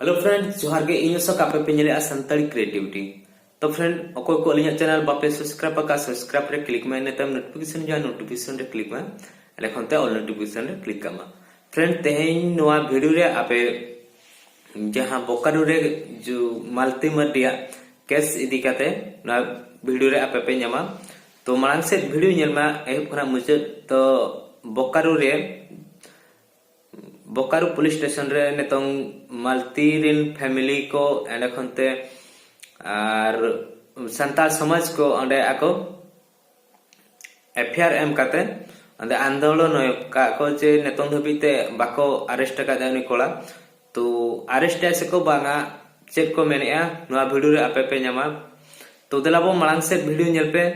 Hello friend जोहार गे इन सब कापे पे नेले संताली क्रिएटिविटी तो फ्रेंड अकोय को अलिया चैनल बापे सब्सक्राइब का सब्सक्राइब रे क्लिक में नेतम नोटिफिकेशन जा नोटिफिकेशन रे क्लिक में लेखन ते ऑल नोटिफिकेशन रे क्लिक कमा फ्रेंड तेहेन नोआ वीडियो रे आपे जहां बोकारो रे जो मालती मटिया केस इदी काते ना वीडियो रे आपे पे न्यामा तो मांग से वीडियो नेलमा एहब खना मुझे तो बोकारो रे बोकारो पुलिस स्टेशन रे नेतों मालती रिन फैमिली को एंड खनते आर संताल समाज को अंडे आको एफआईआर एम काते अंदे आंदोलन का को जे नेतों धबिते बाको अरेस्ट का दानी कोला तो अरेस्ट ऐसे को बांगा चेक को मेनेया नोआ वीडियो रे आपे पे न्यामा तो देलाबो मांग से वीडियो नेल पे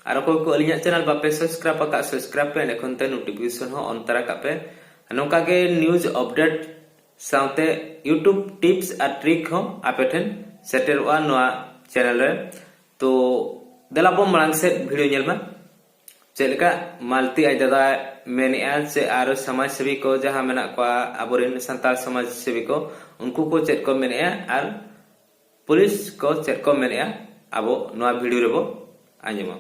आर को अलिया चैनल बापे सब्सक्राइब पे एखनते नोटिफिकेशन हो अंतरा कापे नौका के न्यूज अपडेट साउते यूट्यूब टिप्स और ट्रिक हो आपेठन सेटर वा नोआ चैनल रे तो देलाबो मांग से वीडियो नेलमा चेलका मालती आई दादा मेनिया से आरो समाज सेवी को जहां मेना को आबोरिन संताल समाज सेवी को उनको को चेक को मेनिया और पुलिस को चेक को मेनिया आबो नोआ वीडियो रेबो आंजमा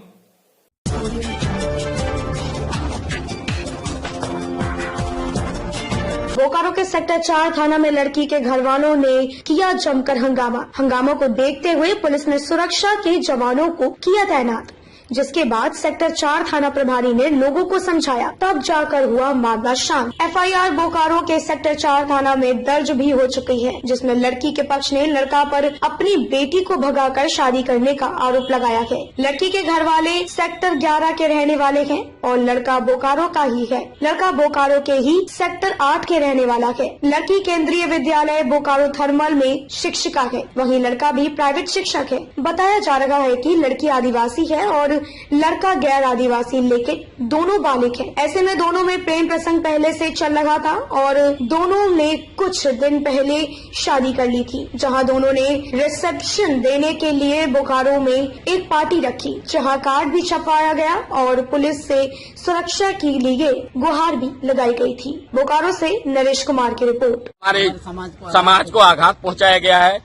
बोकारो के सेक्टर 4 थाना में लड़की के घर वालों ने किया जमकर हंगामा को देखते हुए पुलिस ने सुरक्षा के जवानों को किया तैनात, जिसके बाद सेक्टर 4 थाना प्रभारी ने लोगों को समझाया, तब जाकर हुआ मामला शांत। एफआईआर बोकारो के सेक्टर 4 थाना में दर्ज भी हो चुकी है, जिसमें लड़की के पक्ष ने लड़का पर अपनी बेटी को भगाकर शादी करने का आरोप लगाया है। लड़की के घर वाले सेक्टर 11 के रहने वाले हैं और लड़का बोकारो का ही है। लड़का बोकारो के ही सेक्टर 8 के रहने वाला है। लड़की केंद्रीय विद्यालय बोकारो थर्मल में शिक्षिका है, वहीं लड़का भी प्राइवेट शिक्षक है। बताया जा रहा है कि लड़की आदिवासी है और लड़का गैर आदिवासी, लेकिन दोनों बालिग हैं। ऐसे में दोनों में प्रेम प्रसंग पहले से चल रहा था और दोनों ने कुछ दिन पहले शादी कर ली थी, जहां दोनों ने रिसेप्शन देने के लिए बोकारो में एक पार्टी रखी, जहां कार्ड भी छपवाया गया और पुलिस से सुरक्षा के लिए गुहार भी लगाई गई थी। बोकारो से नरेश कुमार की रिपोर्ट। हमारे समाज को आघात पहुंचाया गया है,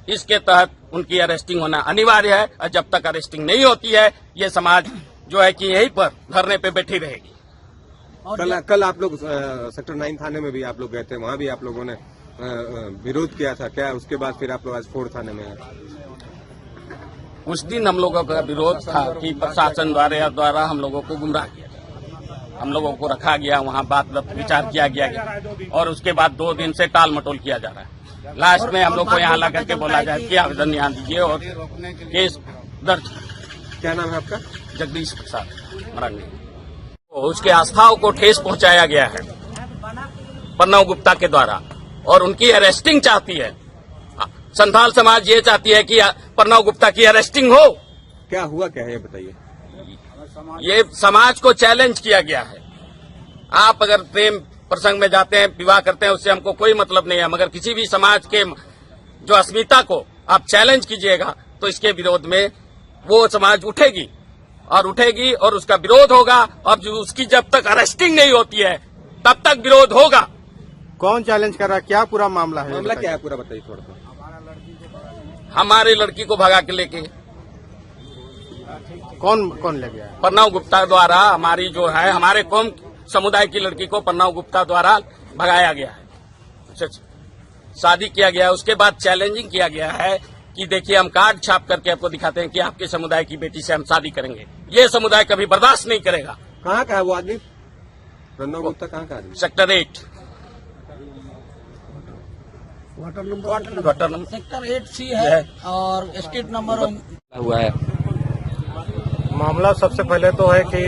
इसके तहत उनकी अरेस्टिंग होना अनिवार्य है और जब तक अरेस्टिंग नहीं होती है ये समाज जो है कि यहीं पर धरने पे बैठी रहेगी। कल आप लोग सेक्टर 9 थाने में भी आप लोग गए थे, वहाँ भी आप लोगों ने विरोध किया था क्या? उसके बाद फिर आप लोग आज 4 थाने में आए। उस दिन हम लोगों का विरोध था कि प्रशासन द्वारा हम लोगों को गुमराह किया, हम लोगों को रखा गया, वहाँ बात विचार किया गया और उसके बाद 2 दिन से टाल मटोल किया जा रहा है। लास्ट में हम लोग को यहाँ ला करके बोला जाए कि आवेदन यहाँ दीजिए और केस दर्ज। क्या नाम है आपका? जगदीश प्रसाद मरांडी। तो उसके आस्थाओं को ठेस पहुंचाया गया है प्रणव गुप्ता के द्वारा और उनकी अरेस्टिंग चाहती है। संथाल समाज ये चाहती है कि प्रणव गुप्ता की अरेस्टिंग हो। क्या हुआ क्या है ये बताइए। ये समाज को चैलेंज किया गया है। आप अगर प्रेम प्रसंग में जाते हैं, विवाह करते हैं, उससे हमको कोई मतलब नहीं है, मगर किसी भी समाज के जो अस्मिता को आप चैलेंज कीजिएगा तो इसके विरोध में वो समाज उठेगी और उसका विरोध होगा और जो उसकी जब तक अरेस्टिंग नहीं होती है तब तक विरोध होगा। कौन चैलेंज कर रहा है? क्या पूरा मामला है? मामला क्या है पूरा बताइए थोड़ा सा। हमारी लड़की को भगा के लेके कौन ले गया? प्रणव गुप्ता द्वारा हमारी जो है हमारे कौम समुदाय की लड़की को प्रणव गुप्ता द्वारा भगाया गया है, शादी किया गया है। उसके बाद चैलेंजिंग किया गया है कि देखिए हम कार्ड छाप करके आपको दिखाते हैं कि आपके समुदाय की बेटी से हम शादी करेंगे। ये समुदाय कभी बर्दाश्त नहीं करेगा। कहाँ का है वो आदमी? प्रणव गुप्ता कहाँ का आदमी? सेक्टर 8 सेक्टर 8C है और स्ट्रीट नंबर हुआ है। मामला सबसे पहले तो है कि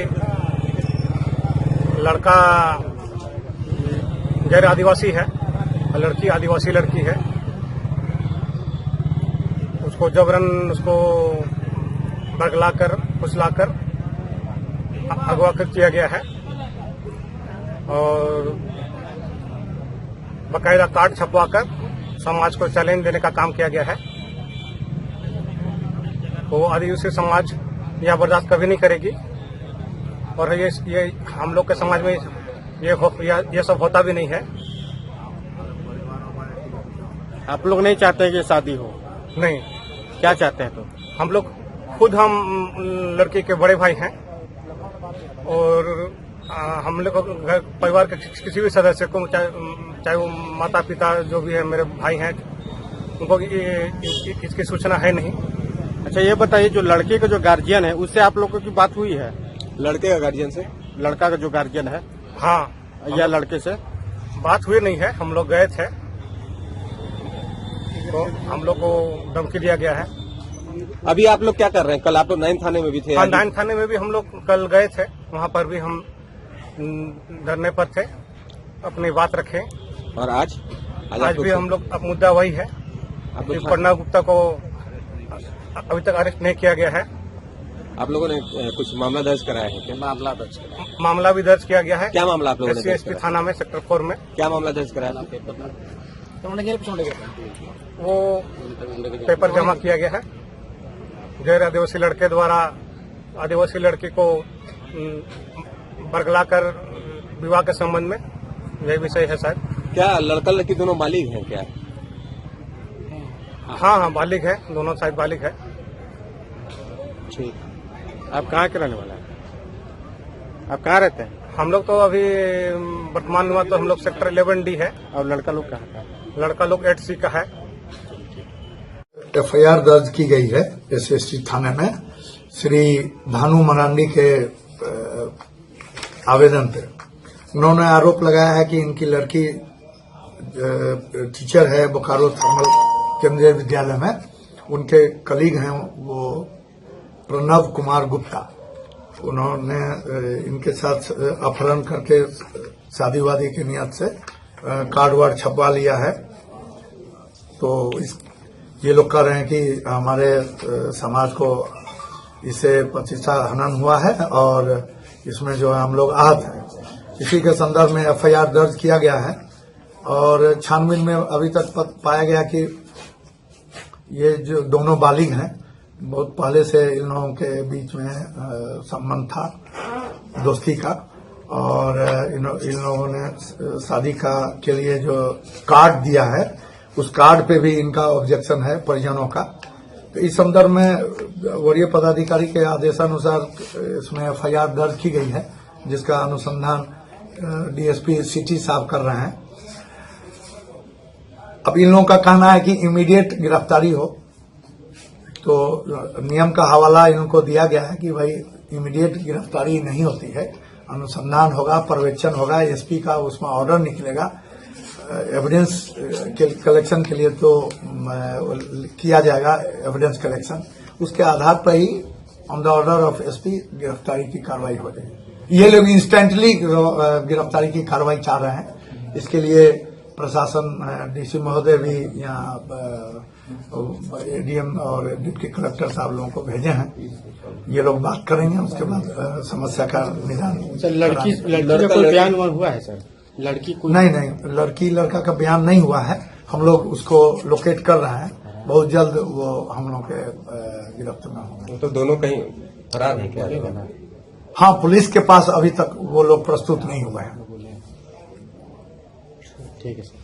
लड़का गैर आदिवासी है, लड़की आदिवासी लड़की है। उसको जबरन उसको बरगलाकर फुसलाकर अगवा कर किया गया है और बकायदा कार्ड छपवाकर समाज को चैलेंज देने का काम किया गया है। तो आदिवासी समाज यह बर्दाश्त कभी नहीं करेगी और ये हम लोग के समाज में ये सब होता भी नहीं है। आप लोग नहीं चाहते कि शादी हो? नहीं, क्या चाहते हैं तो? हम लोग खुद हम लड़की के बड़े भाई हैं और हम लोग घर परिवार के किसी भी सदस्य को चाहे वो माता पिता जो भी है मेरे भाई हैं उनको इसकी सूचना है नहीं। अच्छा ये बताइए, जो लड़के का जो गार्जियन है उससे आप लोगों की बात हुई है? लड़के का गार्जियन से? लड़का का जो गार्जियन है हाँ, या लड़के से बात हुई नहीं है। हम लोग गए थे तो हम लोग को धमकी दिया गया है। अभी आप लोग क्या कर रहे हैं? कल आप लोग 9 थाने में भी थे? हाँ, 9 थाने में भी हम लोग कल गए थे, वहाँ पर भी हम धरने पर थे, अपनी बात रखे। और आज भी हम लोग अब मुद्दा वही है आप कि लोग प्रणव गुप्ता को अभी तक अरेस्ट नहीं किया गया है। आप लोगों ने कुछ मामला दर्ज कराया है क्या? मामला भी दर्ज किया गया है। क्या मामला आप लोगों ने दर्ज SC कराया? थाना में सेक्टर 4 में। क्या मामला दर्ज कराया? वो पेपर जमा किया गया है। गैर आदिवासी लड़के द्वारा आदिवासी लड़की को बरगलाकर विवाह के संबंध में, यही विषय है शायद। क्या लड़का लड़की दोनों बालिग हैं क्या? हाँ, बालिग है, दोनों साइड बालिग है। ठीक। आप कहाँ के रहने वाला है? आप कहाँ रहते हैं? हम लोग तो अभी वर्तमान में तो हम लोग सेक्टर 11D है और लड़का लोग कहाँ का है? लड़का लोग 8C का है। FIR दर्ज की गई है SST थाने में श्री भानु मरांडी के आवेदन पे। उन्होंने आरोप लगाया है कि इनकी लड़की टीचर है बोकारो थर्मल केंद्रीय विद्यालय में, उनके कलीग हैं वो प्रणव कुमार गुप्ता। उन्होंने इनके साथ अपहरण करके शादी वादी की नियत से कार्ड वार्ड छपवा लिया है। तो ये लोग कह रहे हैं कि हमारे समाज को इससे प्रतिष्ठा हनन हुआ है और इसमें जो है हम लोग आहत हैं। इसी के संदर्भ में FIR दर्ज किया गया है और छानबीन में अभी तक पाया गया कि ये जो दोनों बालिग हैं, बहुत पहले से इन लोगों के बीच में संबंध था दोस्ती का और इन लोगों ने शादी के लिए जो कार्ड दिया है उस कार्ड पे भी इनका ऑब्जेक्शन है परिजनों का। तो इस संदर्भ में वरीय पदाधिकारी के आदेशानुसार इसमें FIR दर्ज की गई है, जिसका अनुसंधान DSP सिटी साहब कर रहे हैं। अब इन लोगों का कहना है कि इमीडिएट गिरफ्तारी हो, तो नियम का हवाला इनको दिया गया है कि भाई इमीडिएट गिरफ्तारी नहीं होती है, अनुसंधान होगा, पर्यवेक्षण होगा, SP का उसमें ऑर्डर निकलेगा, एविडेंस कलेक्शन के लिए तो किया जाएगा एविडेंस कलेक्शन, उसके आधार पर ही on the order of SP गिरफ्तारी की कार्रवाई हो जाएगी। ये लोग इंस्टेंटली गिरफ्तारी की कार्रवाई चाह रहे हैं। इसके लिए प्रशासन DC महोदय भी यहाँ ADM और डिप्टी कलेक्टर साहब लोगों को भेजे हैं। ये लोग बात करेंगे, उसके बाद समस्या का निदान। सर लड़की का कोई बयान हुआ है सर? लड़की कोई नहीं, लड़की लड़का का बयान नहीं हुआ है। हम लोग उसको लोकेट कर रहे हैं, बहुत जल्द वो हम लोग के गिरफ्त में होंगे। तो दोनों कहीं फरार है क्या? हाँ, पुलिस के पास अभी तक वो लोग प्रस्तुत नहीं हुए हैं। ठीक है सर।